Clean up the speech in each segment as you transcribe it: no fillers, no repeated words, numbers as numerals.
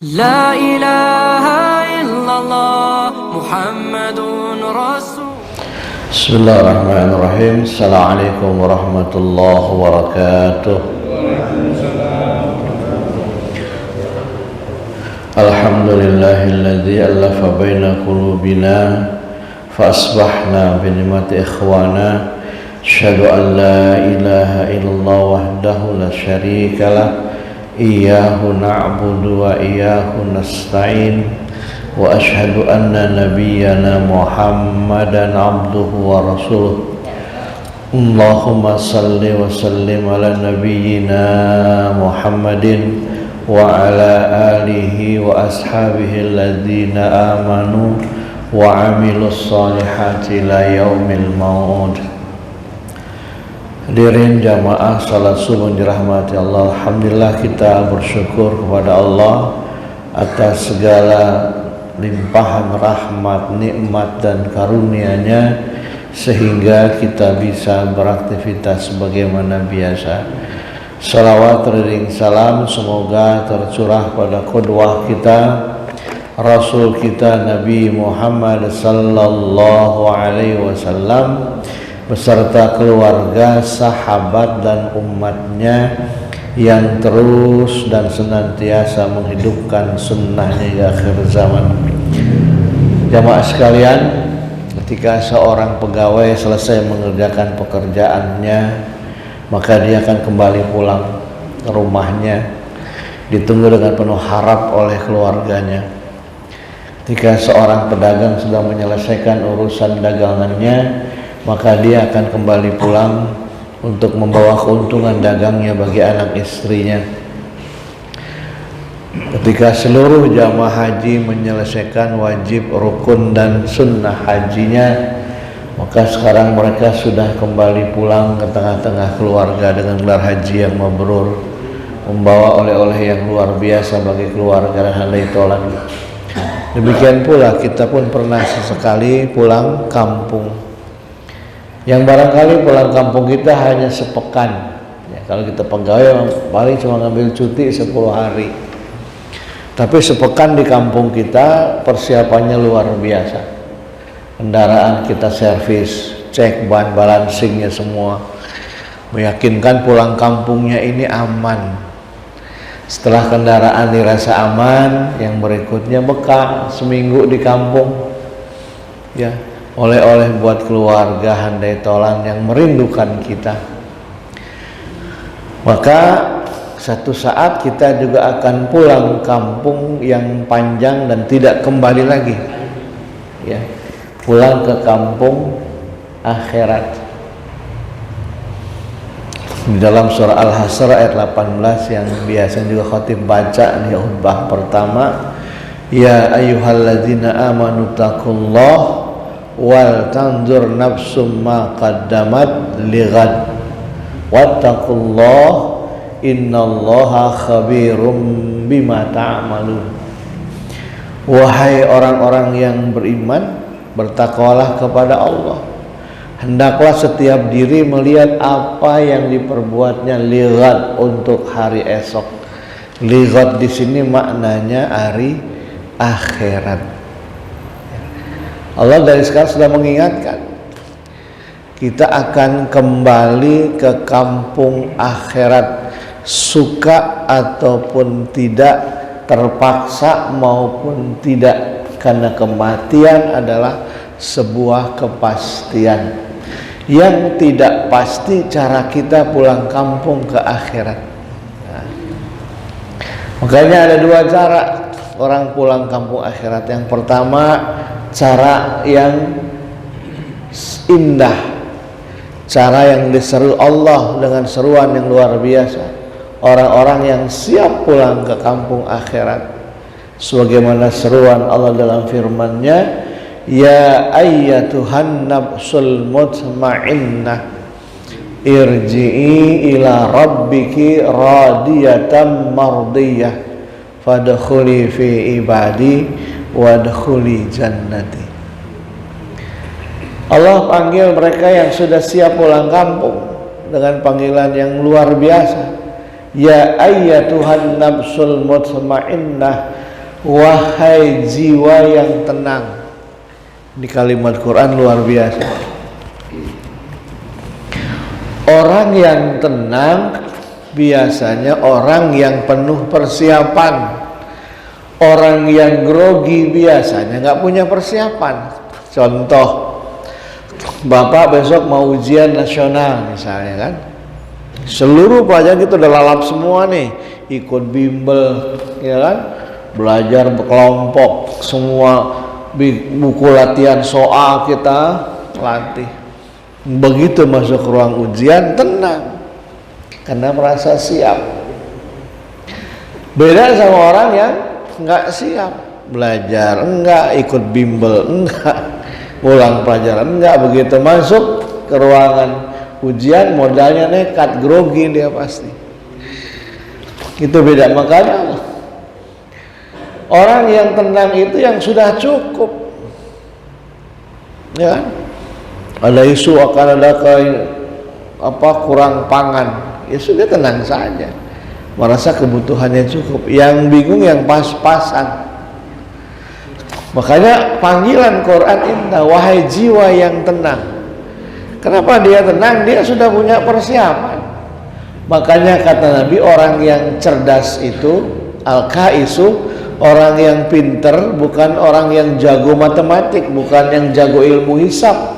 لا إله إلا الله محمد رسول. Bismillahirrahmanirrahim. Assalamualaikum warahmatullahi wabarakatuh. Alhamdulillahilladzi allafa baina qulubina fa asbahna bi ni'mati ikhwana. Asyhadu an la ilaha illallah wahdahu la syarika lah. Iyyahu na'budu wa iyyahu nasta'in. Wa ashhadu anna nabiyyana Muhammadan abduhu wa rasuluh. Allahumma salli wa sallim ala nabiyyina Muhammadin wa ala alihi wa ashabihi alladhina amanu wa amilus salihati ila yaumil maut. Hadirin jamaah salat subuh dirahmati Allah. Alhamdulillah, kita bersyukur kepada Allah atas segala limpahan rahmat, nikmat dan karunia-Nya sehingga kita bisa beraktivitas sebagaimana biasa. Salawat ring salam semoga tercurah pada qudwah kita, Rasul kita Nabi Muhammad sallallahu alaihi wasallam beserta keluarga, sahabat dan umatnya yang terus dan senantiasa menghidupkan sunnahnya hingga akhir zaman. Jamaah sekalian, ketika seorang pegawai selesai mengerjakan pekerjaannya, maka dia akan kembali pulang ke rumahnya, ditunggu dengan penuh harap oleh keluarganya. Ketika seorang pedagang sudah menyelesaikan urusan dagangannya, maka dia akan kembali pulang untuk membawa keuntungan dagangnya bagi anak istrinya. Ketika seluruh jamaah haji menyelesaikan wajib, rukun dan sunnah hajinya, maka sekarang mereka sudah kembali pulang ke tengah-tengah keluarga dengan gelar haji yang mabrur, membawa oleh-oleh yang luar biasa bagi keluarga dan handai tolan. Demikian pula kita pun pernah sesekali pulang kampung, yang barangkali pulang kampung kita hanya sepekan ya, kalau kita pegawai paling cuma ngambil cuti 10 hari, tapi sepekan di kampung kita persiapannya luar biasa. Kendaraan kita servis, cek ban balancingnya semua, meyakinkan pulang kampungnya ini aman. Setelah kendaraan dirasa aman, yang berikutnya bekal seminggu di kampung ya, oleh-oleh buat keluarga handai tolan yang merindukan kita. Maka satu saat kita juga akan pulang kampung yang panjang dan tidak kembali lagi ya, pulang ke kampung akhirat. Di dalam surah Al-Hasr ayat 18 yang biasa juga khatib baca di khutbah pertama, ya ayyuhalladzina amanu taqullah wal tanzur nafsum ma qaddamat lighad wattaqullah innallaha khabirum bima ta'malun. Wahai orang-orang yang beriman, bertakwalah kepada Allah. Hendaklah setiap diri melihat apa yang diperbuatnya lighad, untuk hari esok. Lighad di sini maknanya hari akhirat. Allah dari sekarang sudah mengingatkan kita akan kembali ke kampung akhirat, suka ataupun tidak, terpaksa maupun tidak, karena kematian adalah sebuah kepastian. Yang tidak pasti cara kita pulang kampung ke akhirat. Nah, makanya ada dua cara orang pulang kampung akhirat. Yang pertama, cara yang indah, cara yang diseru Allah dengan seruan yang luar biasa. Orang-orang yang siap pulang ke kampung akhirat, sebagaimana seruan Allah dalam firman-Nya, ya ayyatuhan nafsul mutmainnah irji'i ila rabbiki radiyatan mardiyah fadkhuli fi ibadi wadkhuli jannati. Allah panggil mereka yang sudah siap pulang kampung dengan panggilan yang luar biasa. Ya ayyatuhan nafsul mutmainnah, Wahai jiwa yang tenang. Di kalimat Quran luar biasa. Orang yang tenang biasanya orang yang penuh persiapan. Orang yang grogi biasanya nggak punya persiapan. Contoh, Bapak besok mau ujian nasional misalnya kan, seluruh pelajaran kita udah lalap semua nih, ikut bimbel, ya kan, belajar berkelompok, semua buku latihan soal kita latih. Begitu masuk ruang ujian tenang, karena merasa siap. Beda sama orang yang nggak siap, belajar enggak, ikut bimbel enggak, ulang pelajaran enggak, begitu masuk ke ruangan ujian modalnya nekat, grogi dia pasti. Itu beda. Makanya orang yang tenang itu yang sudah cukup, ya kan? Ada isu akan ada kurang pangan, ya sudah tenang saja, merasa kebutuhannya cukup. Yang bingung yang pas-pasan. Makanya panggilan Quran indah, wahai jiwa yang tenang. Kenapa dia tenang? Dia sudah punya persiapan. Makanya kata Nabi, orang yang cerdas itu al-kaisu, orang yang pinter, bukan orang yang jago matematik, bukan yang jago ilmu hisab,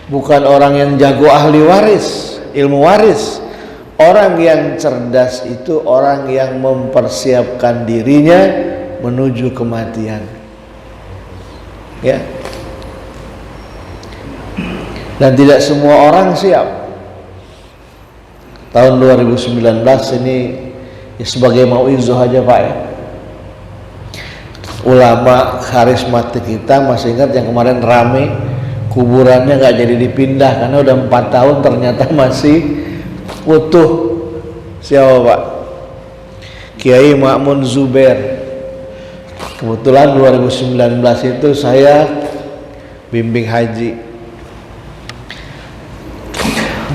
bukan orang yang jago ahli waris, ilmu waris. Orang yang cerdas itu orang yang mempersiapkan dirinya menuju kematian. Ya. Dan tidak semua orang siap. Tahun 2019 ini ya sebagai mauizah aja Pak ya. Ulama karismatik kita masih ingat yang kemarin rame, kuburannya nggak jadi dipindah karena udah 4 tahun ternyata masih utuh. Siapa Pak? Kiai Ma'mun Zubair. Kebetulan 2019 itu saya bimbing haji.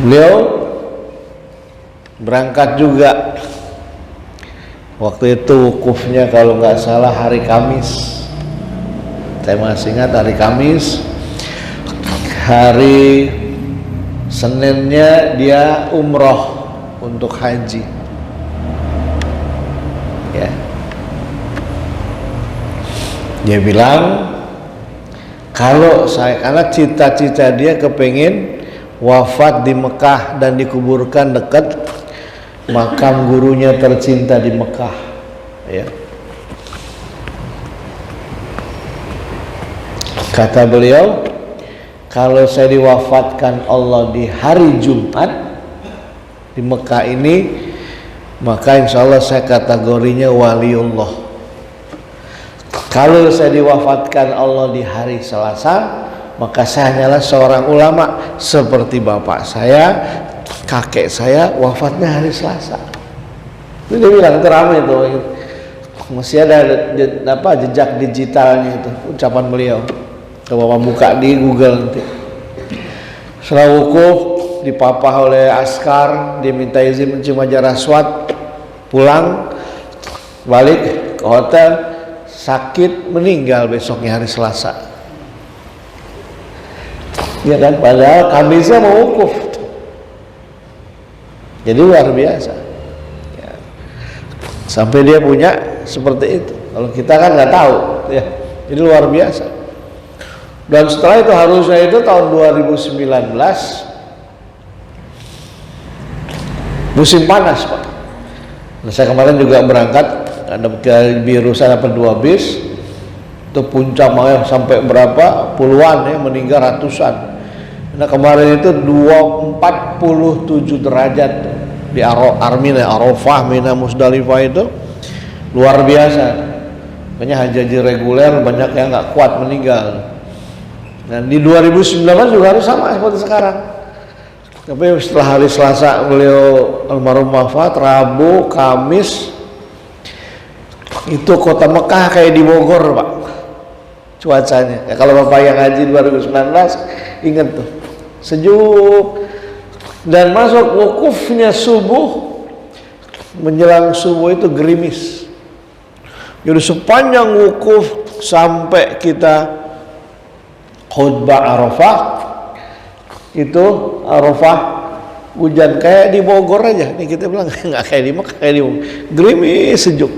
Beliau berangkat juga. Waktu itu wukufnya kalau nggak salah hari Kamis. Saya masih ingat hari Kamis. Hari Seninnya dia umroh untuk haji. Ya. Dia bilang kalau saya, karena cita-cita dia kepengen wafat di Mekah dan dikuburkan dekat makam gurunya tercinta di Mekah, ya. Kata beliau, kalau saya diwafatkan Allah di hari Jumat di Mekah ini, maka insya Allah saya kategorinya waliullah. Kalau saya diwafatkan Allah di hari Selasa, maka saya hanyalah seorang ulama seperti bapak saya, kakek saya wafatnya hari Selasa. Itu dia bilang, itu ramai itu. Masih ada jejak digitalnya itu ucapan beliau. Coba buka di Google nanti. Setelah wukuf dipapah oleh askar, diminta izin mencium hajar aswad, pulang balik ke hotel, sakit, meninggal besoknya hari Selasa. Ya kan, padahal Kamisnya mau wukuf. Jadi luar biasa. Ya. Sampai dia punya seperti itu. Kalau kita kan nggak tahu, ya. Jadi luar biasa. Dan setelah itu harusnya itu tahun 2019 musim panas Pak. Nah, saya kemarin juga berangkat, ada biru saya dapat 2 bis. Itu puncak makanya sampai berapa puluhan ya, meninggal ratusan. Nah kemarin itu 47 derajat di Arafah, Mina, Musdalifah itu luar biasa. Makanya haji reguler banyak yang nggak kuat meninggal. Dan di 2019 juga harus sama seperti sekarang. Tapi setelah hari Selasa beliau almarhum wafat, Rabu, Kamis itu kota Mekah kayak di Bogor Pak cuacanya. Ya, kalau Bapak yang haji 2019 ingat tuh, sejuk. Dan masuk wukufnya subuh, menjelang subuh itu gerimis, Jadi sepanjang wukuf sampai kita khutbah Arafah, itu Arafah hujan kayak di Bogor aja. Nih kita bilang nggak kayak di Mekah, kayak di Bogor. Gerimis sejuk.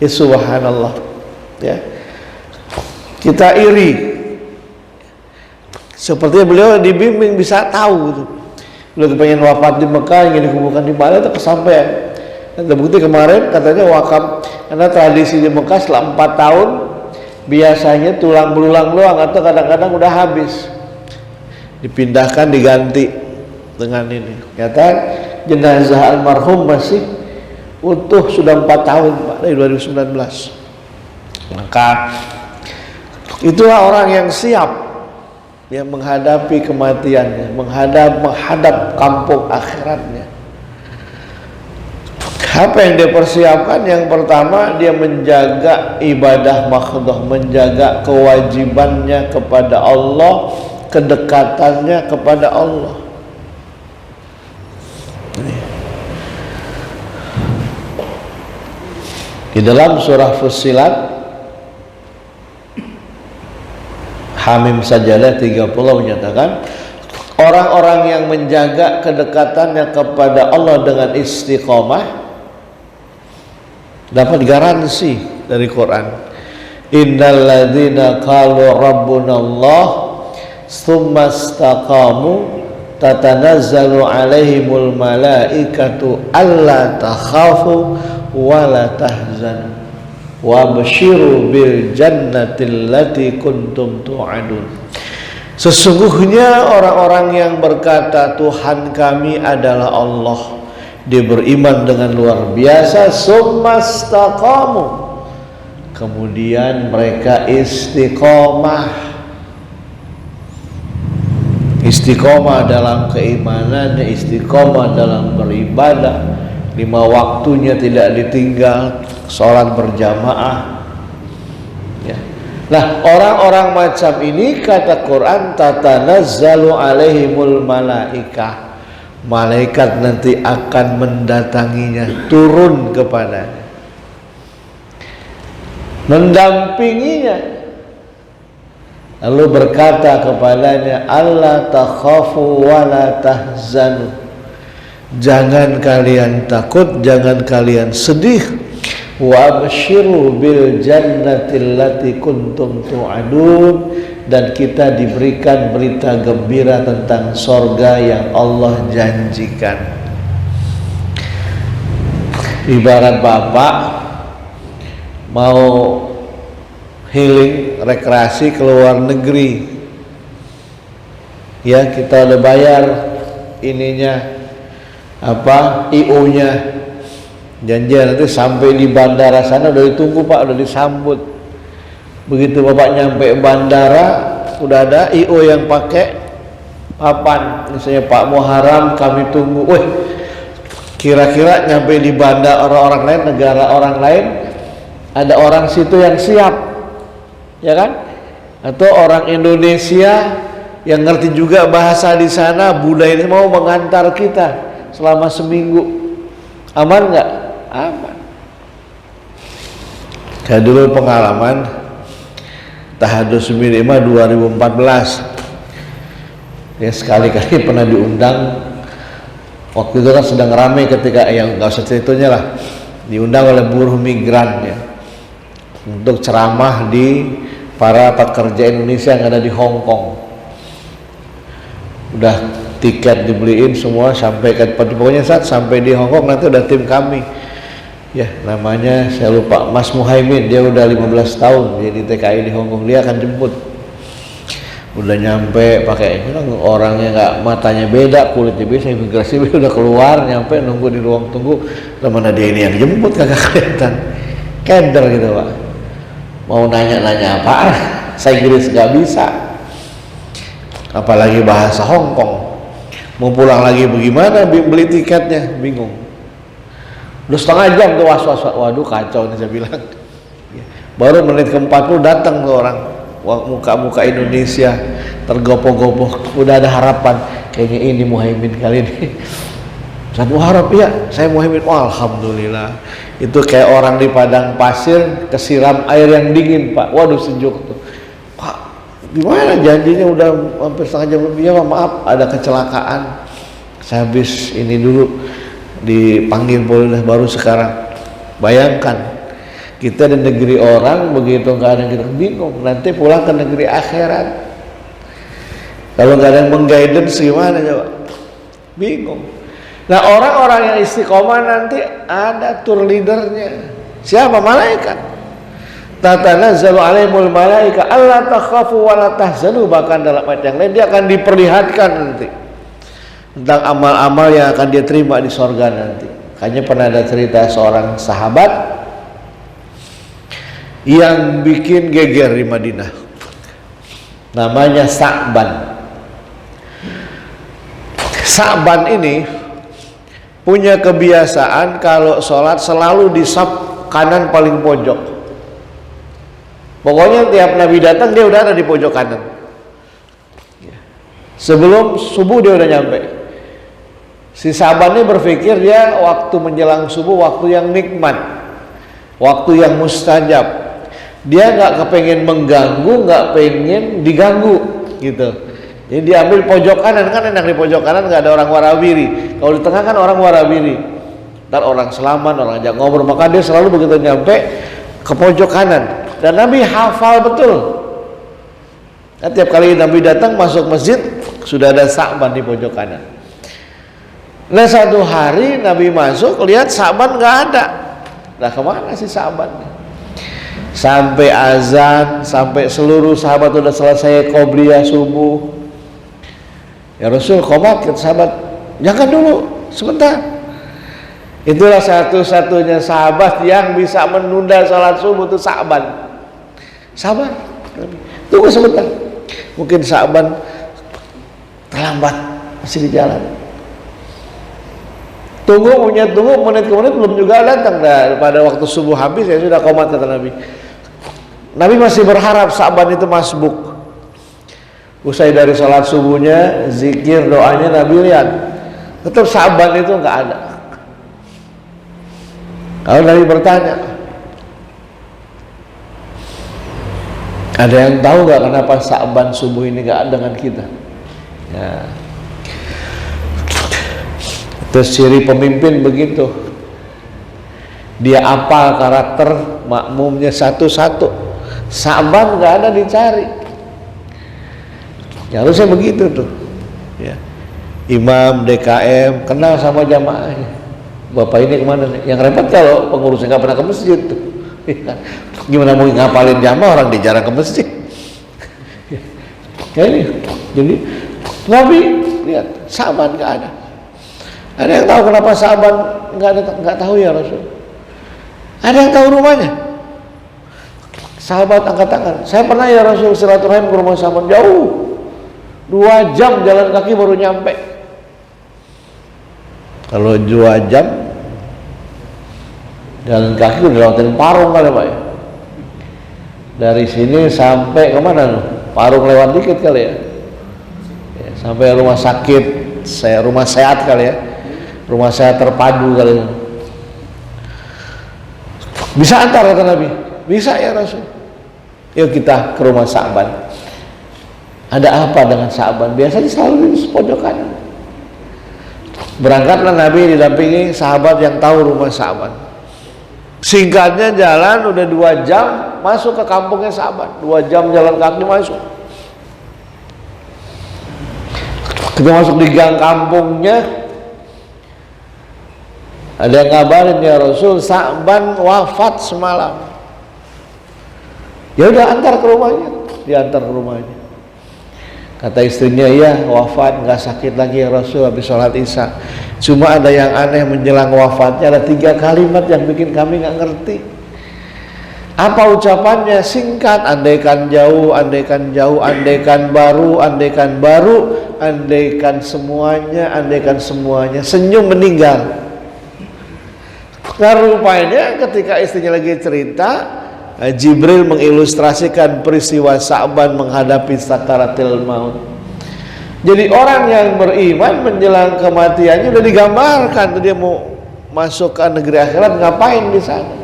Ya subhanallah. Ya. Kita iri. Sepertinya beliau dibimbing bisa tahu gitu. Beliau pengen wafat di Mekah, ingin dikuburkan di mana, itu kesampaian. Dan terbukti kemarin katanya wakaf, karena tradisi di Mekah setelah 4 tahun biasanya tulang belulang doang atau kadang-kadang udah habis, dipindahkan diganti dengan ini. Ternyata jenazah almarhum masih utuh, sudah 4 tahun Pak, dari 2019. Maka itulah orang yang siap yang menghadapi kematiannya, menghadap kampung akhiratnya. Apa yang dia persiapkan? Yang pertama, dia menjaga ibadah makhdoh, menjaga kewajibannya kepada Allah, kedekatannya kepada Allah. Di dalam surah Fussilat Hamim Sajadah 30 menyatakan, orang-orang yang menjaga kedekatannya kepada Allah dengan istiqomah dapat garansi dari Quran. Innal ladzina qalu rabbuna Allah tsumma istaqamu tatanazzalu alaihimul malaikatu alla takhafu wa la tahzanu wa basyiru bil jannati allati kuntum tu'adun. Sesungguhnya orang-orang yang berkata Tuhan kami adalah Allah, dia beriman dengan luar biasa, summastaqamu, kemudian mereka istiqomah. Istiqomah dalam keimanannya, istiqomah dalam beribadah, 5 waktunya tidak ditinggal, sholat berjamaah. Ya. Nah, orang-orang macam ini kata Quran tatanazzalu alaihimul malaikah, malaikat nanti akan mendatanginya, turun kepadanya, mendampinginya, lalu berkata kepadanya, alla takhafu wa la tahzanu, jangan kalian takut, jangan kalian sedih, wa basyiru bil jannati allati kuntum tu'adun, dan kita diberikan berita gembira tentang sorga yang Allah janjikan. Ibarat bapak mau healing, rekreasi ke luar negeri, ya kita udah bayar ininya, apa, IO-nya, janjian nanti sampai di bandara sana udah ditunggu Pak, udah disambut. Begitu bapak nyampe bandara, udah ada IO yang pakai papan, misalnya Pak Muharram kami tunggu. Wih, kira-kira nyampe di bandara orang lain, negara orang lain, ada orang situ yang siap, ya kan? Atau orang Indonesia yang ngerti juga bahasa di sana, budaya, mau mengantar kita selama seminggu, aman nggak? Aman. Kayak dulu pengalaman Tahadus Mirima 2014, ya sekali-kali pernah diundang. Waktu itu kan sedang ramai ketika, yang nggak usah ceritanya lah, diundang oleh buruh migran ya untuk ceramah di para pekerja Indonesia yang ada di Hong Kong. Udah tiket dibeliin semua, sampai ke pokoknya saat sampai di Hong Kong nanti udah tim kami, ya namanya saya lupa, Mas Muhaimin, dia udah 15 tahun jadi TKI di Hong Kong, dia akan jemput. Udah nyampe pakai orangnya nggak, matanya beda, kulitnya biasa, imigrasi udah keluar, nyampe nunggu di ruang tunggu, mana dia ini yang jemput, kagak kelihatan, keder gitu Pak. Mau nanya-nanya apa, saya Inggris nggak bisa, apalagi bahasa Hong Kong. Mau pulang lagi bagaimana, beli tiketnya bingung. Udah setengah jam tuh was-was, waduh kacau nih saya bilang. Baru menit ke-40 datang tuh orang, muka-muka Indonesia tergopoh-gopoh, udah ada harapan, kayaknya ini Muhaimin kali ini. Ustaz Muharram, iya saya Muhaimin. Wah, alhamdulillah, Itu kayak orang di padang pasir kesiram air yang dingin, Pak. Waduh, sejuk tuh. Pak, gimana janjinya udah hampir setengah jam lebih? Ya, maaf, ada kecelakaan. Saya habis ini dulu dipanggil polisi baru sekarang. Bayangkan, kita di negeri orang begitu keadaan kita bingung, nanti pulang ke negeri akhirat. Kalau nggak ada yang mengguidance gimana coba? Bingung. Nah, orang-orang yang istiqomah nanti ada tour leadernya. Siapa? Malaikat. Tatanazzalu alaihimul malaika alla takhafu wa la tahzanu, bahkan dalam ayat yang lain dia akan diperlihatkan nanti tentang amal-amal yang akan dia terima di sorga nanti. Hanya pernah ada cerita seorang sahabat yang bikin geger di Madinah. Namanya Sa'ban. Sa'ban ini punya kebiasaan kalau sholat selalu di saf kanan paling pojok. Pokoknya tiap Nabi datang dia udah ada di pojok kanan. Sebelum subuh dia udah nyampe. Si Sa'ban ini berpikir dia waktu menjelang subuh waktu yang nikmat, waktu yang mustajab. Dia nggak kepengen mengganggu, nggak pengen diganggu gitu. Jadi dia ambil pojok kanan, kan enak di pojok kanan nggak ada orang warawiri. Kalau di tengah kan orang warawiri, ntar orang selaman, orang ajak ngobrol. Maka dia selalu begitu nyampe ke pojok kanan. Dan Nabi hafal betul. Nah, tiap kali Nabi datang masuk masjid sudah ada Sa'ban di pojok kanan. Nah, satu hari Nabi masuk lihat Sa'ban nggak ada. Nah, kemana sih Sa'ban? Sampai azan, sampai seluruh sahabat sudah selesai qobliyah subuh. Ya Rasul, qomat, kata sahabat, jangan dulu, sebentar. Itulah satu-satunya sahabat yang bisa menunda salat subuh, itu Sa'ban. Sabar, tunggu sebentar. Mungkin Sa'ban terlambat, masih di jalan. Tunggu menit ke menit belum juga datang. Nah, pada waktu subuh habis ya sudah qomat, kata Nabi. Nabi masih berharap Sa'ban itu masbuk. Usai dari sholat subuhnya, zikir, doanya, Nabi lihat tetap Sa'ban itu nggak ada. Kalau Nabi bertanya, ada yang tahu nggak kenapa Sa'ban subuh ini nggak ada dengan kita? Ya. Itu ciri pemimpin begitu. Dia apal karakter makmumnya satu-satu. Sa'ban nggak ada dicari. Ya harusnya begitu tuh. Ya. Imam DKM kenal sama jamaahnya. Bapak ini kemana nih? Yang repot kalau pengurusnya nggak pernah ke masjid tuh. Gimana mau ngapalin jamaah orang dia jarang ke masjid? Ya ini. Jadi Nabi lihat Sa'ban nggak ada. Ada yang tahu kenapa Sa'ban nggak tahu ya Rasul? Ada yang tahu rumahnya? Sahabat angkat tangan. Saya pernah ya Rasul silaturahim ke rumah Sa'ban, jauh. 2 jam jalan kaki baru nyampe. Kalau 2 jam jalan kaki udah lewatin Parung kali Pak ya. Dari sini sampai kemana? Parung lewat dikit kali ya. Sampai rumah sakit, rumah sehat kali ya. Rumah sehat terpadu kali ya. Bisa antar kata Nabi. Bisa ya Rasul. Yuk kita ke rumah Sa'ban. Ada apa dengan Sa'ban? Biasanya selalu di pojokan. Berangkatlah Nabi didampingi sahabat yang tahu rumah Sa'ban. Singkatnya jalan udah 2 jam masuk ke kampungnya Sa'ban. 2 jam jalan kaki masuk. Kita masuk di gang kampungnya. Ada yang ngabarin ya Rasul, Sa'ban wafat semalam. Ya udah antar ke rumahnya. Diantar ke rumahnya. Kata istrinya, iya wafat, nggak sakit lagi ya Rasul habis sholat isya. Cuma ada yang aneh menjelang wafatnya, ada 3 kalimat yang bikin kami nggak ngerti. Apa ucapannya? Singkat, andaikan jauh, andaikan jauh, andaikan baru, andaikan baru, andaikan semuanya, senyum meninggal. Nah rupanya ketika istrinya lagi cerita, Jibril mengilustrasikan peristiwa Sa'ban menghadapi sakaratil maut. Jadi orang yang beriman menjelang kematiannya udah digambarkan tuh, dia mau masuk ke negeri akhirat, ngapain di sana?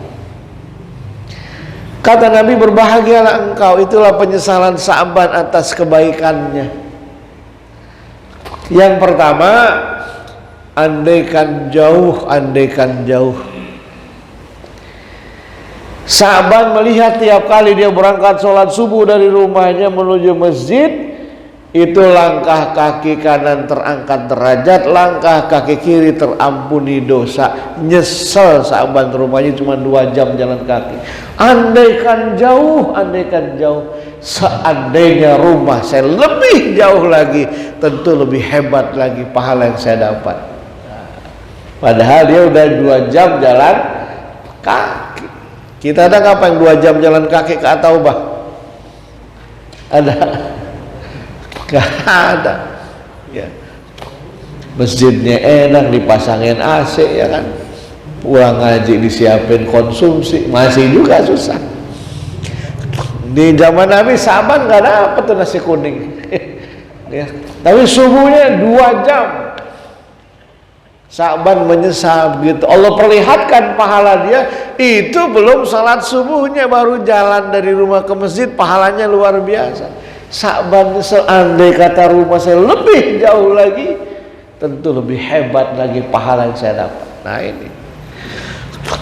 Kata Nabi, berbahagialah engkau, itulah penyesalan Sa'ban atas kebaikannya. Yang pertama, andaikan jauh. Sa'ban melihat tiap kali dia berangkat sholat subuh dari rumahnya menuju masjid, itu langkah kaki kanan terangkat derajat, langkah kaki kiri terampuni dosa. Nyesel Sa'ban, rumahnya cuma 2 jam jalan kaki. Andaikan jauh. Seandainya rumah saya lebih jauh lagi, tentu lebih hebat lagi pahala yang saya dapat. Padahal dia udah 2 jam jalan kaki. Kita ada ngapain 2 jam jalan kaki ke At-Taubah? Ada? Gak ada ya. Masjidnya enak, dipasangin AC ya kan, pulang ngaji disiapin konsumsi, masih juga susah. Di zaman Nabi Sa'ban gak dapet tuh nasi kuning ya. Tapi subuhnya 2 jam. Sa'ban menyesal gitu. Allah perlihatkan pahala dia, itu belum salat subuhnya, baru jalan dari rumah ke masjid, pahalanya luar biasa. Sa'ban seandai kata rumah saya lebih jauh lagi, tentu lebih hebat lagi pahala yang saya dapat. Nah ini,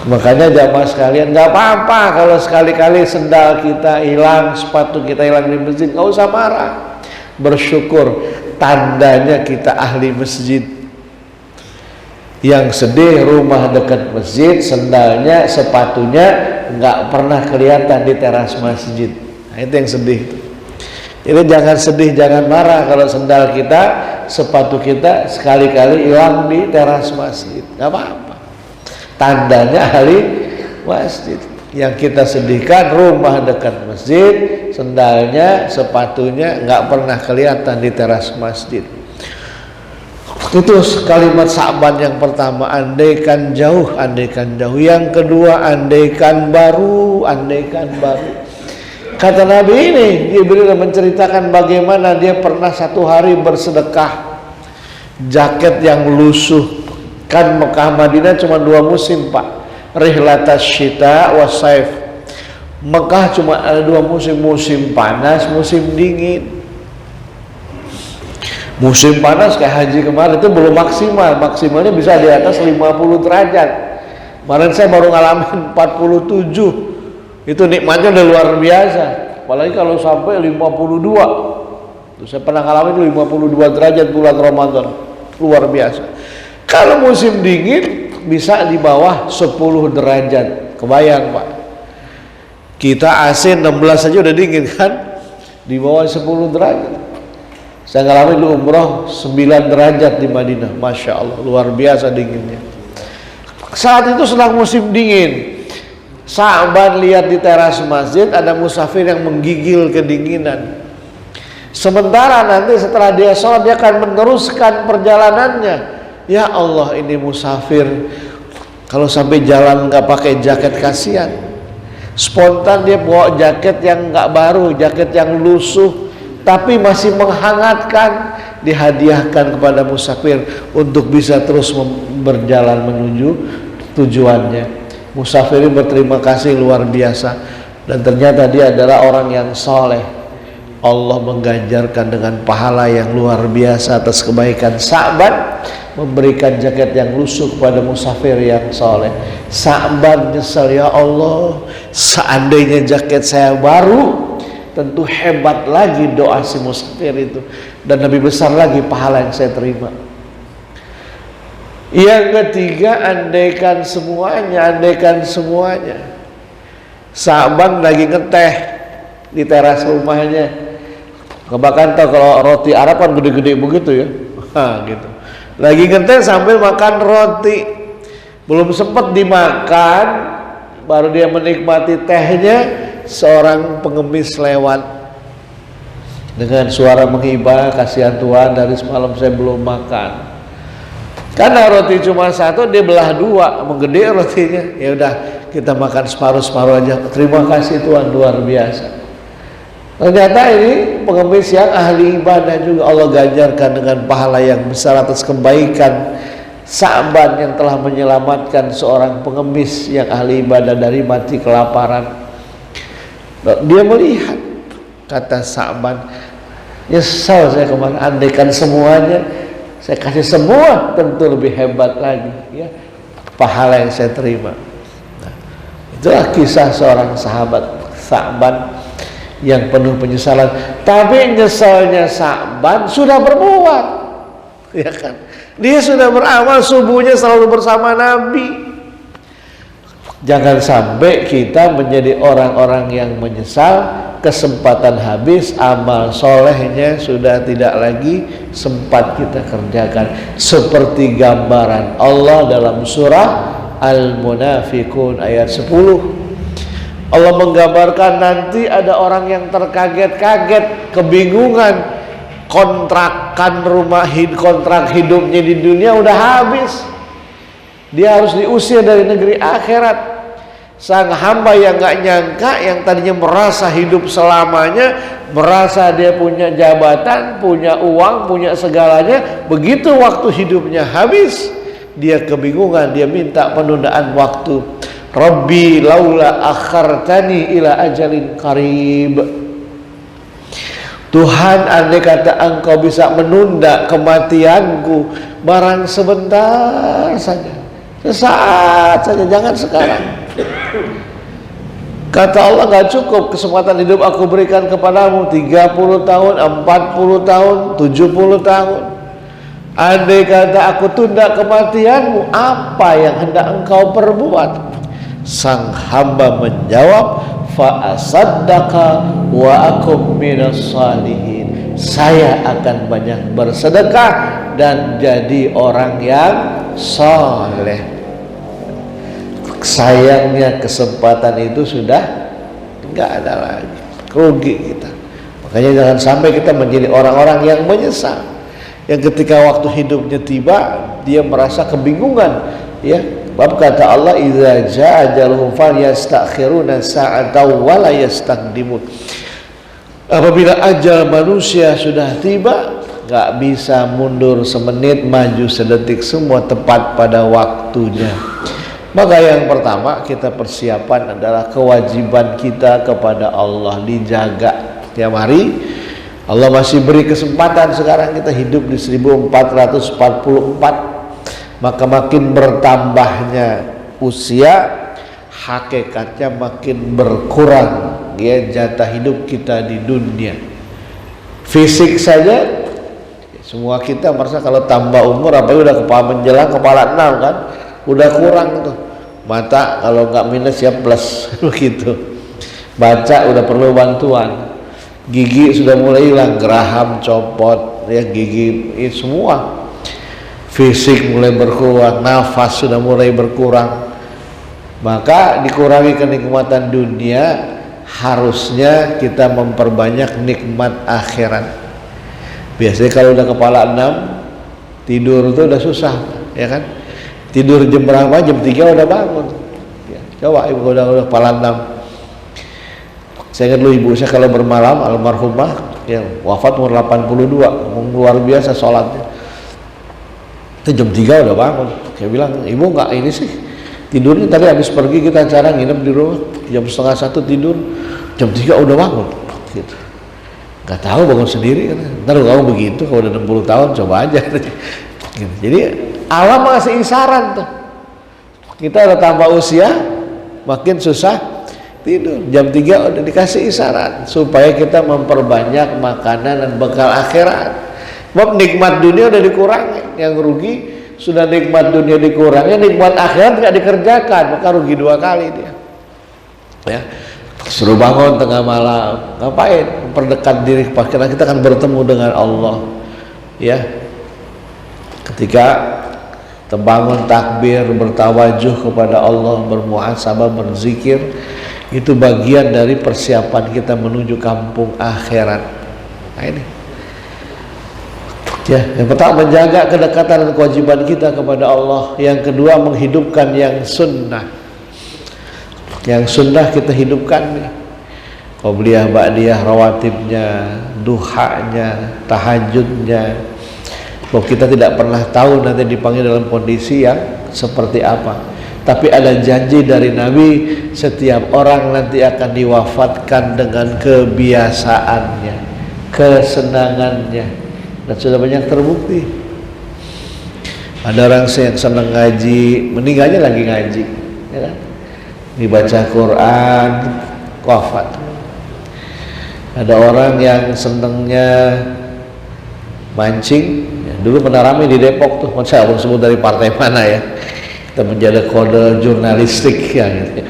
makanya jamaah sekalian, nggak apa-apa kalau sekali-kali sendal kita hilang, sepatu kita hilang di masjid, nggak usah marah, bersyukur, tandanya kita ahli masjid. Yang sedih rumah dekat masjid, sendalnya, sepatunya nggak pernah kelihatan di teras masjid. Nah, itu yang sedih. Jadi jangan sedih, jangan marah kalau sendal kita, sepatu kita sekali-kali hilang di teras masjid. Gak apa-apa. Tandanya ahli masjid. Yang kita sedihkan rumah dekat masjid, sendalnya, sepatunya nggak pernah kelihatan di teras masjid. Itu kalimat Sa'ban yang pertama, andaikan jauh. Yang kedua, andaikan baru. Kata Nabi ini, Jibril menceritakan bagaimana dia pernah satu hari bersedekah jaket yang lusuh. Kan Mekah Madinah cuma 2 musim Pak, rihlatas syita wasaif. Mekah cuma ada 2 musim, musim panas, musim dingin. Musim panas kayak haji kemarin itu belum maksimal, maksimalnya bisa di atas 50 derajat. Kemarin saya baru ngalamin 47. Itu nikmatnya udah luar biasa. Apalagi kalau sampai 52. Tuh, saya pernah ngalamin 52 derajat bulan Ramadan. Luar biasa. Kalau musim dingin bisa di bawah 10 derajat. Kebayang Pak. Kita AC 16 aja udah dingin kan? Di bawah 10 derajat. Saya ngalamin di umroh 9 derajat di Madinah. Masya Allah, luar biasa dinginnya. Saat itu sedang musim dingin. Sa'ban lihat di teras masjid ada musafir yang menggigil kedinginan. Sementara nanti setelah dia sholat, dia akan meneruskan perjalanannya. Ya Allah, ini musafir kalau sampai jalan nggak pakai jaket, kasihan. Spontan dia bawa jaket yang nggak baru, jaket yang lusuh, tapi masih menghangatkan, dihadiahkan kepada musafir untuk bisa terus berjalan menuju tujuannya. Musafir ini berterima kasih luar biasa, dan ternyata dia adalah orang yang soleh. Allah mengganjarkan dengan pahala yang luar biasa atas kebaikan Sa'ban, memberikan jaket yang lusuh kepada musafir yang soleh. Sa'ban nyesel, ya Allah, seandainya jaket saya baru, tentu hebat lagi doa si musafir itu, dan lebih besar lagi pahala yang saya terima. Yang ketiga, andaikan semuanya. Sa'ban lagi ngeteh di teras rumahnya. Bahkan tahu kalau roti Arab kan gede-gede begitu ya. Gitu. Lagi ngeteh sambil makan roti. Belum sempat dimakan, baru dia menikmati tehnya, seorang pengemis lewat dengan suara menghibah, kasihan Tuhan, dari semalam saya belum makan. Karena roti cuma 1, dia belah 2, menggede rotinya. Ya udah, kita makan separuh-separuh aja. Terima kasih Tuhan, luar biasa. Ternyata ini pengemis yang ahli ibadah juga, Allah ganjarkan dengan pahala yang besar atas kebaikan Sa'ban yang telah menyelamatkan seorang pengemis yang ahli ibadah dari mati kelaparan. Dia melihat, kata Sa'ban, nyesal saya kemarin, andaikan semuanya saya kasih semua tentu lebih hebat lagi ya pahala yang saya terima. Nah, itulah kisah seorang sahabat Sa'ban yang penuh penyesalan. Tapi nyesalnya Sa'ban sudah berbuat, ya kan? Dia sudah beramal, subuhnya selalu bersama Nabi. Jangan sampai kita menjadi orang-orang yang menyesal, kesempatan habis, amal solehnya sudah tidak lagi sempat kita kerjakan. Seperti gambaran Allah dalam surah Al-Munafiqun ayat 10. Allah menggambarkan nanti ada orang yang terkaget-kaget, kebingungan, kontrak hidupnya di dunia udah habis, dia harus diusir dari negeri akhirat. Sang hamba yang gak nyangka, yang tadinya merasa hidup selamanya, merasa dia punya jabatan, punya uang, punya segalanya, begitu waktu hidupnya habis, dia kebingungan, dia minta penundaan waktu. Rabbi laula akhartani ila ajalin qarib. Tuhan, andai kata engkau bisa menunda kematianku barang sebentar saja, sesaat saja, jangan sekarang. Kata Allah, gak cukup kesempatan hidup aku berikan kepadamu 30 tahun, 40 tahun, 70 tahun. Andai kata aku tunda kematianmu, apa yang hendak engkau perbuat? Sang hamba menjawab, fa asaddaqa wa akum minas salihin. Saya akan banyak bersedekah dan jadi orang yang saleh. Sayangnya kesempatan itu sudah enggak ada lagi, rugi kita. Makanya jangan sampai kita menjadi orang-orang yang menyesal, yang ketika waktu hidupnya tiba dia merasa kebingungan, ya. Bab kata Allah, idza jaa ajaluhum falyastakhiruna sa'atan wa la yastaqdimun. Apabila ajal manusia sudah tiba, enggak bisa mundur semenit, maju sedetik, semua tepat pada waktunya. Maka yang pertama kita persiapan adalah kewajiban kita kepada Allah dijaga tiap hari. Allah masih beri kesempatan, sekarang kita hidup di 1444. Maka makin bertambahnya usia, hakikatnya makin berkurang ya jatah hidup kita di dunia. Fisik saja semua kita merasa kalau tambah umur, apalagi udah kepala menjelang kepala 6 kan, udah kurang tuh. Mata kalau nggak minus ya plus begitu. Baca udah perlu bantuan. Gigi sudah mulai hilang, geraham copot ya, gigi semua. Fisik mulai berkurang, nafas sudah mulai berkurang. Maka dikurangi kenikmatan dunia, harusnya kita memperbanyak nikmat akhirat. Biasanya kalau udah kepala 6 tidur itu udah susah, ya kan? Tidur jam berapa? Jam 3 udah bangun. Ya, coba ibu udah kepala 6. Saya ingat dulu ibu saya kalau bermalam, almarhumah yang wafat umur 82, luar biasa sholatnya. Itu jam 3 udah bangun. Saya bilang, ibu nggak ini sih tidurnya tadi habis pergi kita acara nginep di rumah, jam setengah 1 tidur, jam 3 udah bangun gitu. Nggak tahu bangun sendiri kan. Ntar kamu begitu kalau udah 60 tahun coba aja gitu. Jadi alam masih isaran tuh, kita udah tambah usia makin susah tidur. Jam 3 udah dikasih isyarat supaya kita memperbanyak makanan dan bekal akhirat. Sebab nikmat dunia udah dikurangi, yang rugi sudah nikmat dunia dikurangi, nikmat akhirat nggak dikerjakan, maka rugi 2 kali dia. Ya, suruh bangun tengah malam, ngapain? Memperdekat diri, karena kita akan bertemu dengan Allah. Ya, ketika terbangun takbir, bertawajuh kepada Allah, bermuhasabah, berzikir, itu bagian dari persiapan kita menuju kampung akhirat. Nah ini. Ya, yang pertama menjaga kedekatan dan kewajiban kita kepada Allah. Yang kedua menghidupkan yang sunnah. Yang sunnah kita hidupkan nih. Qobliyah, ba'diyah, rawatibnya, duhanya, tahajudnya. bahwa kita tidak pernah tahu nanti dipanggil dalam kondisi yang seperti apa. Tapi ada janji dari Nabi, setiap orang nanti akan diwafatkan dengan kebiasaannya, kesenangannya, dan sudah banyak terbukti. Ada orang yang senang ngaji, meninggalnya lagi ngaji, ya kan? Dibaca Quran, wafat. Ada orang yang senangnya mancing, ya, dulu pernah ramai di Depok tuh, saya belum sebut dari partai mana ya, kita menjaga kode jurnalistik ya, gitu.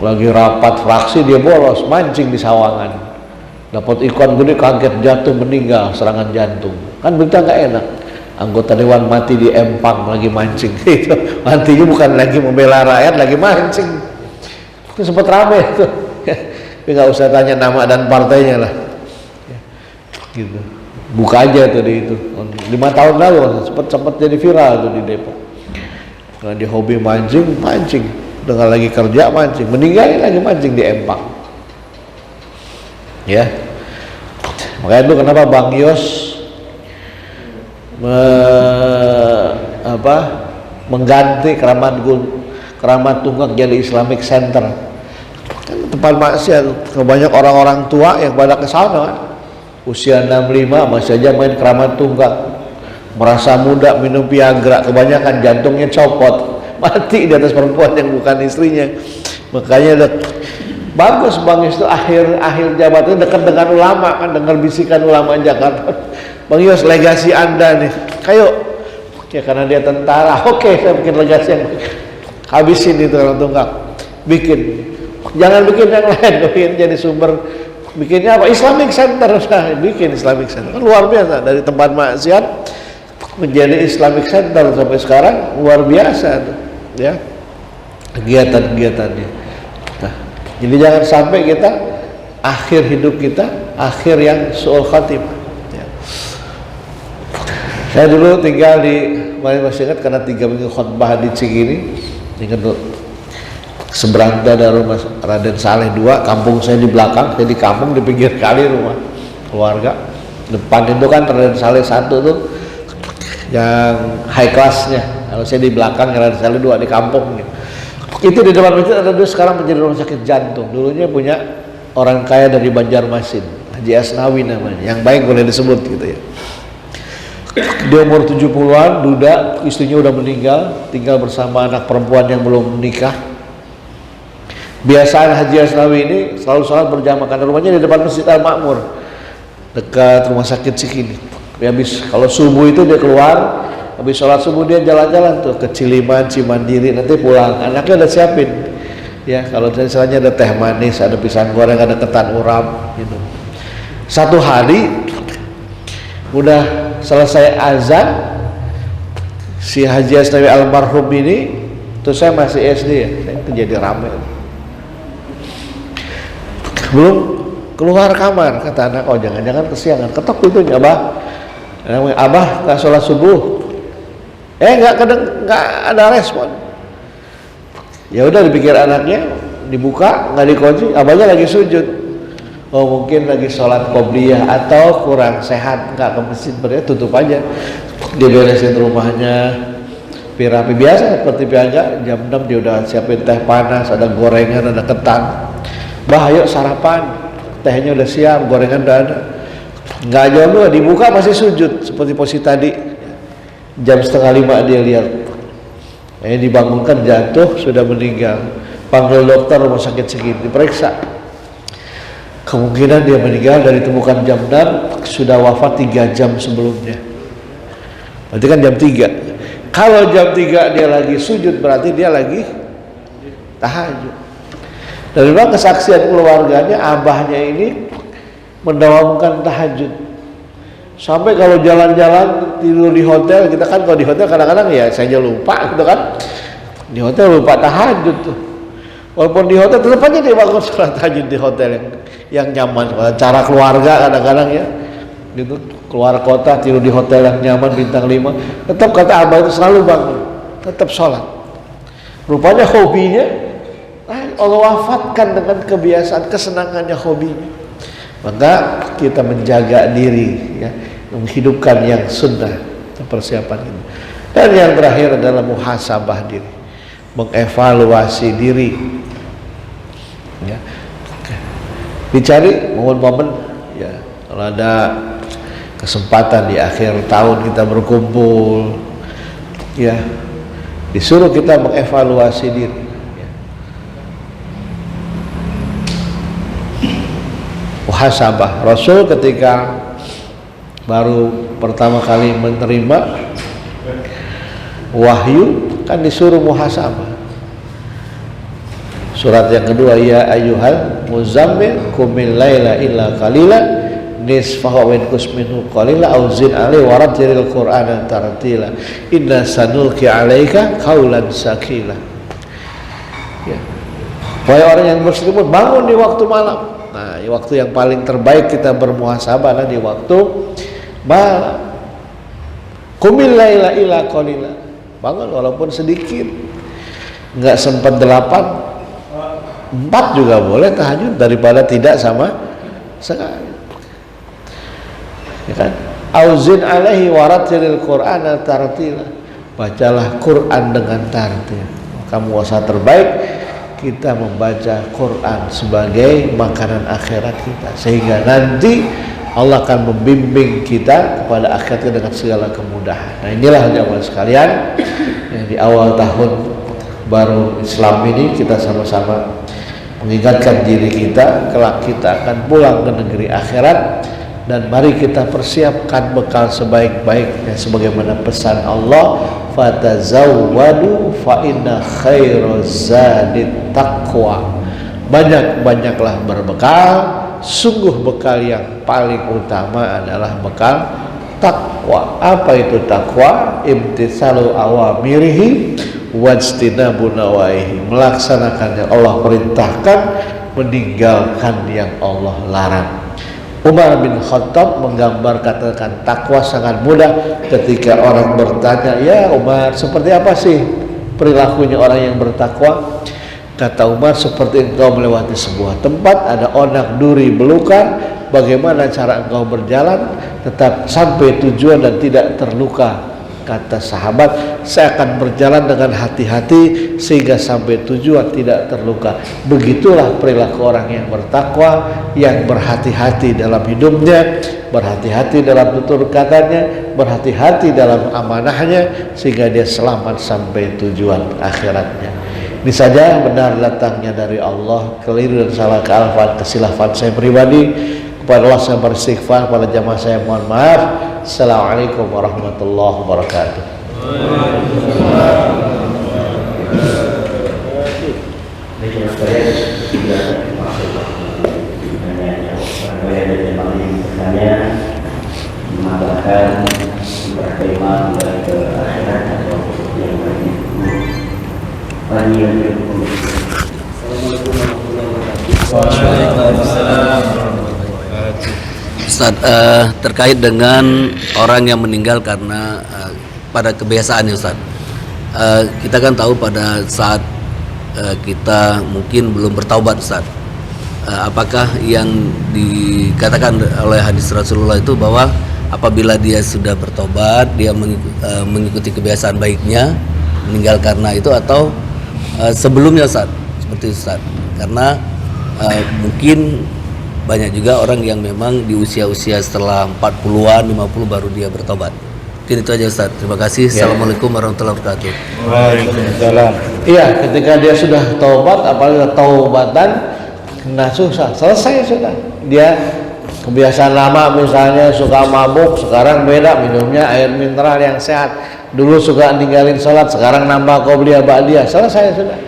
Lagi rapat fraksi dia bolos mancing di Sawangan, dapat ikan gede, kaget jatuh meninggal serangan jantung, kan berita nggak enak. Anggota dewan mati di Empang lagi mancing, itu matinya bukan lagi membela rakyat, lagi mancing. Itu sempat ramai itu. Tapi nggak usah tanya nama dan partainya lah, gitu. Buka aja tuh di itu. 5 tahun lalu sempat jadi viral tuh di Depok. Karena dia hobi mancing, dengan lagi kerja mancing, meninggal lagi mancing di Empang. Ya, makanya itu kenapa Bang Yos mengganti Keramat Tunggak jadi Islamic Center. Kan tempat maksiat, banyak orang-orang tua yang pada kesana kan, usia 65 masih aja main Keramat Tunggak, merasa muda, minum Viagra, kebanyakan jantungnya copot, mati di atas perempuan yang bukan istrinya. Makanya bagus Bang Yos itu akhir jabatannya dekat dengan ulama kan, dengar bisikan ulama Jakarta. Bang Yos, legasi Anda nih, kayo ya, karena dia tentara, oke, saya bikin legasi yang habisin itu Keramat Tunggak, bikin, jangan bikin yang lain, bikin jadi sumber, bikinnya apa, Islamic Center, bikin Islamic Center, kan luar biasa, dari tempat maksiat menjadi Islamic Center sampai sekarang, luar biasa tuh, ya, kegiatan-kegiatannya. Nah, jadi jangan sampai kita akhir hidup kita akhir yang su'ul khatimah. Saya dulu tinggal di, masih ingat karena 3 minggu khutbah di Cikini, ingat dulu, seberang dari rumah Raden Saleh 2, kampung saya di belakang, saya di kampung di pinggir kali rumah keluarga. Depan itu kan Raden Saleh 1 tuh yang high classnya, kalau saya di belakang Raden Saleh 2 di kampung. Itu di depan masjid ada 2, sekarang menjadi rumah sakit jantung. Dulunya punya orang kaya dari Banjarmasin, Haji Asnawi namanya, yang baik boleh disebut gitu ya. Dia umur 70-an, duda, istrinya udah meninggal, tinggal bersama anak perempuan yang belum menikah. Biasaan Haji Asnawi ini selalu sholat berjamaah karena rumahnya di depan Masjid Al-Makmur, dekat rumah sakit Cikini. Habis kalau subuh itu dia keluar, habis sholat subuh dia jalan-jalan tuh ke Ciliman, Cimandiri, nanti pulang. Anaknya udah siapin, ya kalau misalnya ada teh manis, ada pisang goreng, ada ketan uram, gitu. Satu hari udah selesai azan, si Haji Asnawi almarhum ini, terus saya masih SD ya, itu jadi ramai. Belum keluar kamar, kata anak, oh jangan-jangan kesiangan, ketok pintunya, abah nggak sholat subuh, nggak ada respon. Ya udah, dipikir anaknya, dibuka nggak dikunci, abahnya lagi sujud. Oh mungkin lagi sholat qobliyah atau kurang sehat, nggak ke masjid, berarti tutup aja, diberesin rumahnya, rapi biasa seperti biasa. Jam 6 dia udah siapin teh panas, ada gorengan, ada ketan. Bah ayo sarapan, tehnya udah siap, gorengan udah ada. Nggak jauh dulu, dibuka masih sujud seperti posisi tadi. Jam 4:30 dia lihat, dibangunkan jatuh, sudah meninggal. Panggil dokter rumah sakit Cikini, diperiksa. Kemungkinan dia meninggal dari temukan jam 6, sudah wafat 3 jam sebelumnya. Berarti kan jam 3. Kalau jam 3 dia lagi sujud, berarti dia lagi tahajud. Dan memang kesaksian keluarganya, abahnya ini mendawamkan tahajud. Sampai kalau jalan-jalan tidur di hotel, kita kan kalau di hotel kadang-kadang ya saya lupa gitu kan. Di hotel lupa tahajud tuh. Walaupun di hotel tetap aja dia bangun sholat tahajud di hotel yang nyaman. Cara keluarga kadang-kadang ya gitu, keluar kota tidur di hotel yang nyaman bintang 5, tetap kata abah itu selalu bangun, tetap sholat. Rupanya hobinya Allah wafatkan dengan kebiasaan, kesenangannya, hobinya. Maka kita menjaga diri ya. menghidupkan yang sunnah, persiapan ini. Dan yang terakhir adalah muhasabah diri, mengevaluasi diri, ya. Dicari momen-momen, ya, kalau ada kesempatan di akhir tahun kita berkumpul, ya, disuruh kita mengevaluasi diri, ya. Muhasabah. Rasul ketika baru pertama kali menerima wahyu kan disuruh muhasabah. Surat yang kedua, ya ayyuhal muzammil qumil laila illa qalila nisfahu wa inqus minhu qalila aw zid alaihi wa rattilil qur'ana tartila inna sanulqi 'alaika qaulan sakila. Ya. Wahai orang yang berselimut, bangun di waktu malam. Nah, di waktu yang paling terbaik kita bermuhasabah adalah di waktu malam. Qumil laila illa qalila. Bangun walaupun sedikit. Enggak sempat 8, 4 juga boleh tahajud daripada tidak sama sekali, ya kan? Auzin alaihi warattilil qur'ana tartila. Bacalah Quran dengan tartil. Kamu usaha terbaik kita membaca Quran sebagai makanan akhirat kita, sehingga nanti Allah akan membimbing kita kepada akhiratnya dengan segala kemudahan. Nah, inilah jamaah sekalian yang di awal tahun baru Islam ini kita sama-sama mengingatkan diri kita, kelak kita akan pulang ke negeri akhirat, dan mari kita persiapkan bekal sebaik-baiknya sebagaimana pesan Allah, fatazawwadu fa inna khairaz zadit taqwa. Banyak-banyaklah berbekal, sungguh bekal yang paling utama adalah bekal takwa. Apa itu takwa? Imtitsalu awamirihi wajtinabu nawaihi, melaksanakan yang Allah perintahkan, meninggalkan yang Allah larang. Umar bin Khattab menggambar katakan takwa sangat mudah. Ketika orang bertanya, ya Umar, seperti apa sih perilakunya orang yang bertakwa? Kata Umar, seperti engkau melewati sebuah tempat, ada onak duri belukar, bagaimana cara engkau berjalan tetap sampai tujuan dan tidak terluka? Kata sahabat, saya akan berjalan dengan hati-hati sehingga sampai tujuan tidak terluka. Begitulah perilaku orang yang bertakwa, yang berhati-hati dalam hidupnya, berhati-hati dalam tutur katanya, berhati-hati dalam amanahnya, sehingga dia selamat sampai tujuan akhiratnya. Ini saja benar datangnya dari Allah, keliru dan salah kesilafan saya pribadi. Kepada Allah saya beristighfar, pada jamaah saya mohon maaf. Assalamualaikum warahmatullahi wabarakatuh. Ustaz, terkait dengan orang yang meninggal karena pada kebiasaannya Ustaz, kita kan tahu pada saat kita mungkin belum bertaubat Ustaz, apakah yang dikatakan oleh hadis Rasulullah itu bahwa apabila dia sudah bertobat, dia mengikuti kebiasaan baiknya, meninggal karena itu, atau sebelumnya Ustaz, seperti Ustaz, karena mungkin banyak juga orang yang memang di usia-usia setelah 40-an, 50 baru dia bertobat. Mungkin itu aja Ustaz. Terima kasih. Ya. Assalamualaikum warahmatullahi wabarakatuh. Waalaikumsalam. Iya, ketika dia sudah taubat, apalagi taubatan kena susah, selesai sudah. Dia kebiasaan lama misalnya suka mabuk, sekarang beda, minumnya air mineral yang sehat. Dulu suka ninggalin sholat, sekarang nambah qobliyah ba'diyah, selesai sudah.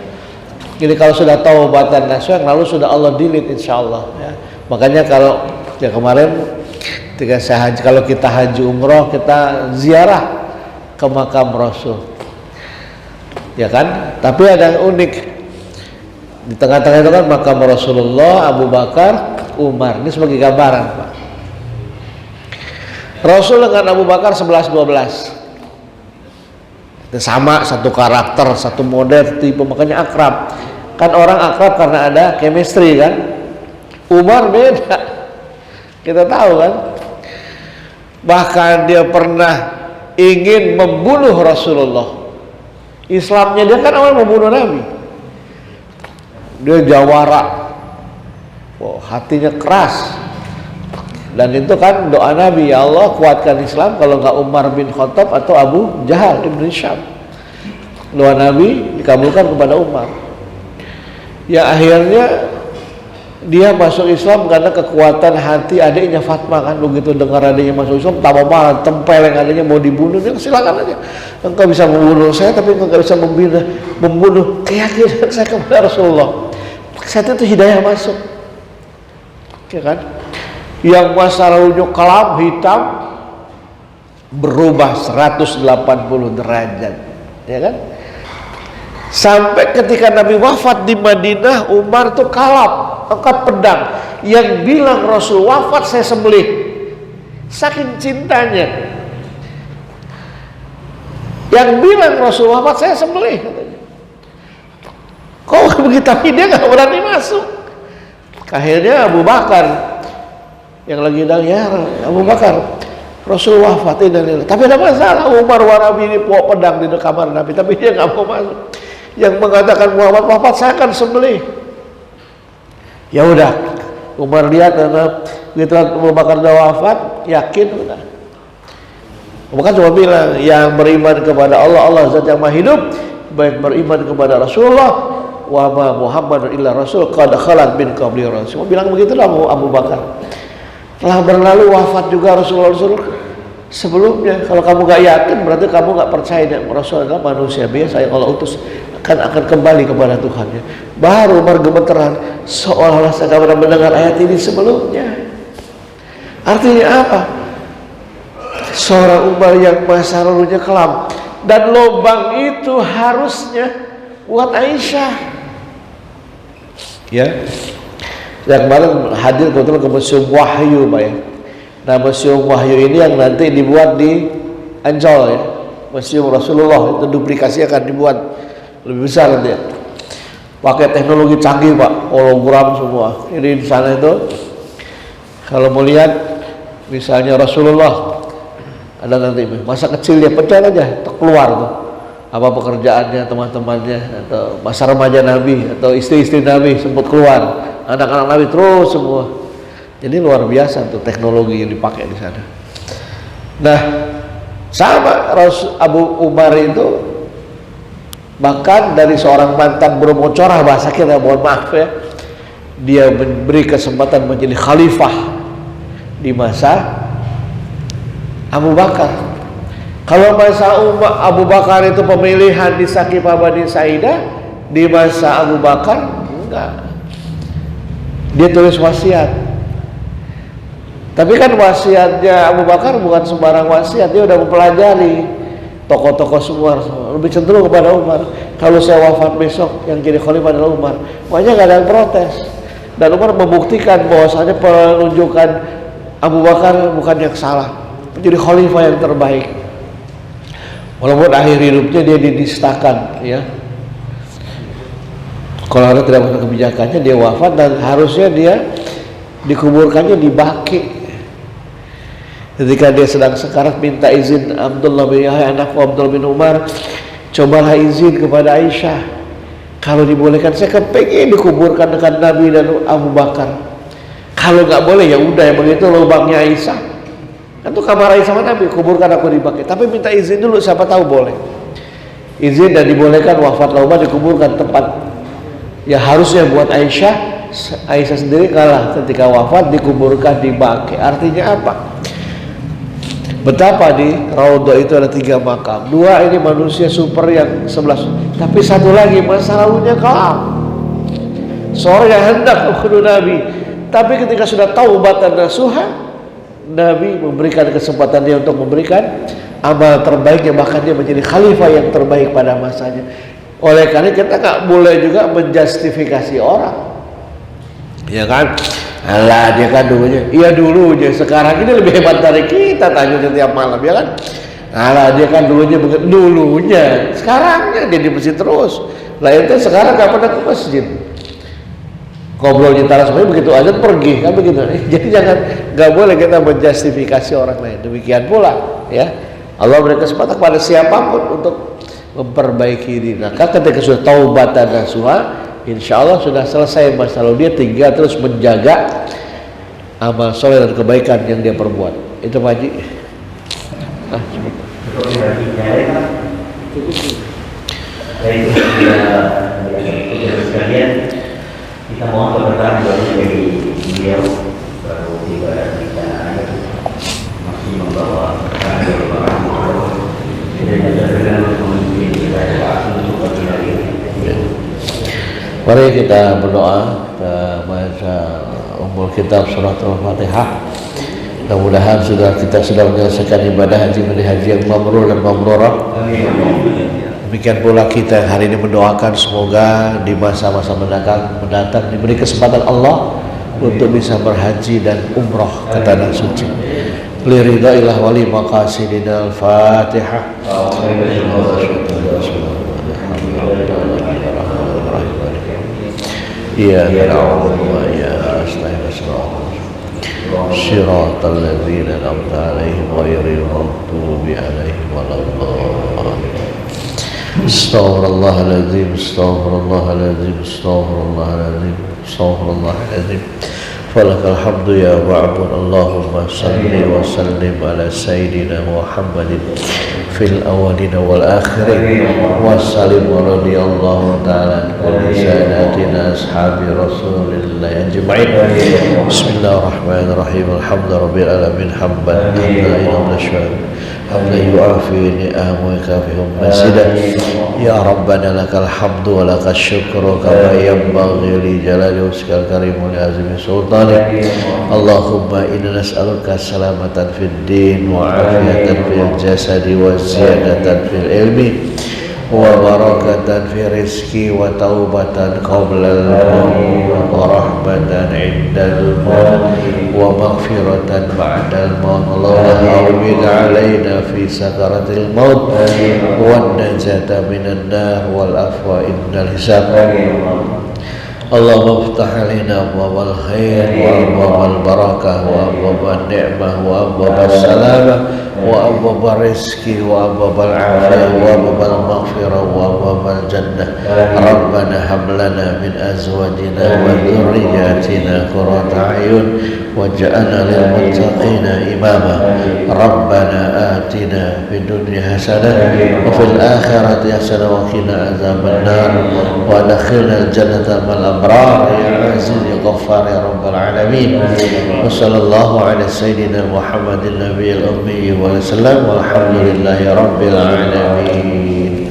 Jadi kalau sudah taubatan nasuh, lalu sudah Allah delete insyaallah, ya. Makanya kalau ya kemarin ketika saya haji, kalau kita haji umroh, kita ziarah ke makam Rasul, ya kan? Tapi ada yang unik di tengah-tengah itu kan makam Rasulullah, Abu Bakar, Umar. Ini sebagai gambaran, Pak. Rasul dengan Abu Bakar 11-12, sama, satu karakter, satu model, tipe, makanya akrab. Kan orang akrab karena ada chemistry kan. Umar beda, kita tahu kan. Bahkan dia pernah ingin membunuh Rasulullah. Islamnya dia kan awal membunuh Nabi. Dia jawara, hatinya keras. Dan itu kan doa Nabi, ya Allah kuatkan Islam, kalau nggak Umar bin Khattab atau Abu Jahal ibn Hisham. Doa Nabi dikabulkan kepada Umar. Ya akhirnya dia masuk Islam karena kekuatan hati adiknya Fatmah kan. Begitu dengar adiknya masuk Islam, tambah marah, tempeleng adiknya mau dibunuh. Dia silakan aja, engkau bisa membunuh saya tapi engkau nggak bisa membunuh keyakinan saya kepada Rasulullah. Saat itu hidayah masuk, ya kan? Yang masa lalunya kelam hitam berubah 180 derajat, ya kan? Sampai ketika Nabi wafat di Madinah, Umar tuh kalap, angkat pedang. Yang bilang Rasul wafat saya sembelih, saking cintanya. Yang bilang Rasul wafat saya sembelih, katanya. Kok begitu, tapi dia nggak berani masuk. Akhirnya Abu Bakar yang lagi bilang, ya Abu Bakar, Rasul wafat ini, tapi ada masalah. Umar warabi ini bawa pedang di kamar Nabi, tapi dia nggak mau masuk. Yang mengatakan Muhammad wafat saya akan sembelih. Ya udah, Umar lihat karena begitu Abu Bakar sudah wafat, yakin udah. Abu Bakar cuma bilang, yang beriman kepada Allah, Allah zat yang maha hidup, baik beriman kepada Rasulullah, wa ma Muhammadun illa rasul qad khalat min qabli rasul. Bilang begitulah Abu Bakar. Telah berlalu wafat juga Rasulullah sebelumnya. Kalau kamu gak yakin berarti kamu gak percaya Rasul adalah manusia biasa yang Allah utus akan kembali kepada Tuhannya. Baru Umar gemeteran, seolah-olah saya pernah mendengar ayat ini sebelumnya. Artinya apa? Seorang Umar yang masa lalunya kelam, dan lubang itu harusnya buat Aisyah. Ya, yang kemarin hadir kebetulan ke Museum Wahyu, Pak ya. Nah, Museum Wahyu ini yang nanti dibuat di Ancol ya, Museum Rasulullah, itu duplikasi akan dibuat lebih besar nanti ya. Pakai teknologi canggih Pak, hologram semua. Jadi di sana itu kalau mau lihat misalnya Rasulullah ada nanti masa kecil dia pecah aja keluar tuh apa pekerjaannya, teman-temannya, atau masa remaja Nabi atau istri-istri Nabi sempat keluar, anak-anak Nabi terus semua. Jadi luar biasa tuh teknologi yang dipakai di sana. Nah, sama Abu Umar itu bahkan dari seorang mantan bermocorah, bahasa kita mohon maaf ya, dia memberi kesempatan menjadi khalifah di masa Abu Bakar. Kalau masa Abu Bakar itu pemilihan di Saqifah Bani Sa'idah, di masa Abu Bakar enggak. Dia tulis wasiat. Tapi kan wasiatnya Abu Bakar bukan sembarang wasiat, dia udah mempelajari tokoh-tokoh semua, lebih cenderung kepada Umar. Kalau saya wafat besok, yang jadi khalifah adalah Umar. Makanya nggak ada yang protes. Dan Umar membuktikan bahwasanya penunjukan Abu Bakar bukan yang salah, menjadi khalifah yang terbaik. Walaupun akhir hidupnya dia didistakan, ya. Kalau ada tidak benar kebijakannya, dia wafat dan harusnya dia dikuburkannya di Baqi. Ketika dia sedang sekarat minta izin Abdullah bin Yahya anakku Abdullah bin Umar, cobalah izin kepada Aisyah, kalau dibolehkan saya kepengen dikuburkan dekat Nabi dan Abu Bakar. Kalau nggak boleh ya udah, yang begitu lubangnya Aisyah kan tuh kamar Aisyah sama Nabi, kuburkan aku di Baqi. Tapi minta izin dulu, siapa tahu boleh. Izin dan dibolehkan, wafatlah Umar, dikuburkan tempat ya harusnya buat Aisyah. Aisyah sendiri kalah ketika wafat dikuburkan di Baqi. Artinya apa? Betapa di Raudhah itu ada 3 makam. 2 ini manusia super yang 11. Tapi satu lagi masa lalunya kelam. Seorang yang hendak mengikuti Nabi, tapi ketika sudah taubat dan nasuha, Nabi memberikan kesempatan dia untuk memberikan amal terbaiknya, bahkan dia menjadi khalifah yang terbaik pada masanya. Oleh karena kita nggak boleh juga menjustifikasi orang, ya kan? Alah dia kan dulunya, iya dulunya, sekarang ini lebih hebat dari kita, tanya setiap malam, ya kan? Alah dia kan dulunya begitu, dulunya, sekarangnya dia di masjid terus. Lah itu sekarang nggak pernah ke masjid. ngobrol di teras semuanya begitu azan pergi kan begitu. Jadi nggak boleh kita menjustifikasi orang lain. Demikian pula ya Allah beri kesempatan kepada siapapun untuk memperbaiki diri. Maka ketika sudah taubatan nasuha, insya Allah sudah selesai masalah dia, tinggal terus menjaga amal soleh dan kebaikan yang dia perbuat. Itu Pak Haji. Sekalian kita mohon keberkahan dari beliau baru tiba dan kita masih membawa keberkahan dari orang Mari kita berdoa, kita baca ummul kitab surat Al-Fatihah. Mudah-mudahan kita sudah menyelesaikan ibadah haji yang mabrur dan mabrurah. Demikian pula kita hari ini mendoakan semoga di masa-masa mendatang diberi kesempatan Allah untuk bisa berhaji dan umroh ke tanah suci. Liridailah wali maqasidina al-Fatihah. Ya na'udhu wa ya astagfirullah Shiratal ladzina an'amta 'alaihim ghairil maghdubi 'alaihim waladdallin. Astaghfirullahaladzim, astaghfirullahaladzim, astaghfirullahaladzim, astaghfirullahaladzim. Falakal hamdu ya ma'bud. Allahumma salli wa sallim ala sayyidina Muhammadin fil awalina wal akhirin wa sallim wa radiyallahu ta'ala kulli sayyidina ashabi rasulillah ajma'in. Bismillahirrahmanirrahim. Alhamdulillah rabbil alamin hamdan hamdan حمدا يعافي نعمه ويكافئ مسجدا يا ربنا لك الحمد ولك الشكر كما ينبغي لجلال وجهك الكريم ولعظيم سلطانك. اللهم إنا نسألك سلامة في الدين وعافية في الجسد وزيادة في العلم وبركة في رزقي وتوبة قبل الموت ورحمة عند الموت ومغفرة بعد الموت. اللهم هون علينا في سكرة الموت والنجاة من النار والعفو عند الحساب. اللهم افتح علينا أبواب الخير وأبواب البركة وأبواب النعمة وأبواب السلامة وأبواب الرزق وأبواب العافية وأبواب المغفرة وأبواب الجنة. ربنا هب لنا من أزواجنا وذرياتنا قرة أعين واجعلنا للمتقين إماما. ربنا آتنا في الدنيا حسنة وفي الآخرة حسنة وقنا عذاب النار وادخلنا الجنة مع الأبرار يا عزيز يا غفار يا رب العالمين. وصلى الله على سيدنا محمد النبي الأمي وسلم والحمد لله رب العالمين.